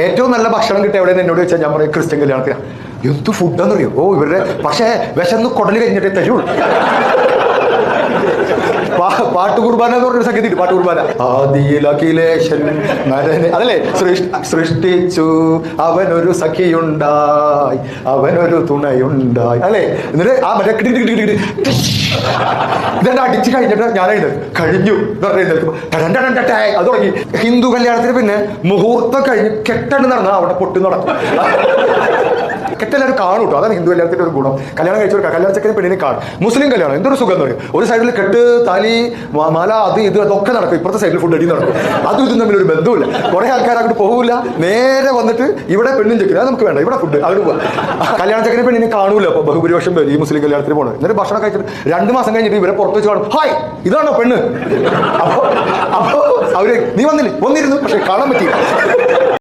ഏറ്റവും നല്ല ഭക്ഷണം കിട്ടിയ എവിടെയെന്ന് എന്നോട് ചോദിച്ചാൽ ഞാൻ പറയും ക്രിസ്ത്യൻ കല്യാണത്തിന്. എന്ത് ഫുഡാന്നറിയോ? ഓ ഇവരുടെ പക്ഷേ വിശന്ന് കുടല് കഴിഞ്ഞിട്ടേ തരുള്ളൂ. പാട്ട് കുർബാന എന്ന് പറഞ്ഞൊരു സംഗതി, പാട്ട് കുർബാന. ആദിയിലഖിലേശൻ നരനെ അതല്ലേ സൃഷ്ടിച്ചു, അവനൊരു സഖിയുണ്ടായി, അവനൊരു തുണയുണ്ടായി അല്ലേ. എന്നിട്ട് ആ മറ്റേ ഇതെല്ലാം അടിച്ചു കഴിഞ്ഞിട്ട് ഞാനായത് കഴിഞ്ഞു എന്ന് പറഞ്ഞ അത് തുടങ്ങി. ഹിന്ദു കല്യാണത്തിന് പിന്നെ മുഹൂർത്തം കഴിഞ്ഞ് കെട്ടണ്ട് നടന്നാൽ അവിടെ പൊട്ടി നടക്കും. കെട്ടെല്ലാവരും കാണും കേട്ടോ. അതാണ് ഹിന്ദു കല്യാണത്തിന്റെ ഒരു ഗുണം. കല്യാണം കഴിച്ചവർ കല്യാണ ചെക്കനെ പെണ്ണിനെ കാണും. മുസ്ലിം കല്യാണം എന്തൊരു സുഖം എന്ന് പറയും. ഒരു സൈഡിൽ കെട്ട് താലി മാല അത് ഇത് അതൊക്കെ നടക്കും, ഇപ്പുറത്തെ സൈഡിൽ ഫുഡ് അടി നടക്കും. അതും ഇതും തമ്മിൽ ഒരു ബന്ധമില്ല. കുറെ ആൾക്കാർ അങ്ങോട്ട് പോകില്ല, നേരെ വന്നിട്ട് ഇവിടെ പെണ്ണും ചെക്കില്ല, അത് നമുക്ക് വേണ്ട, ഇവിടെ ഫുഡ് അവിടെ പോവാം. കല്യാണ ചെക്കനെ പെണ്ണിനെ കാണൂല. അപ്പൊ ബഹുഭൂരിപക്ഷം പേര് ഈ മുസ്ലിം കല്യാണത്തിന് പോകണം. എന്നിട്ട് ഭക്ഷണം കഴിച്ചിട്ട് 2 മാസം കഴിഞ്ഞിട്ട് ഇവരെ പുറത്ത് വെച്ച് കാണും. ഹായ് ഇതാണോ പെണ്ണ്? അപ്പൊ അവര് നീ വന്നില്ലേ? വന്നിരുന്നു, പക്ഷെ കാണാൻ പറ്റിയില്ല.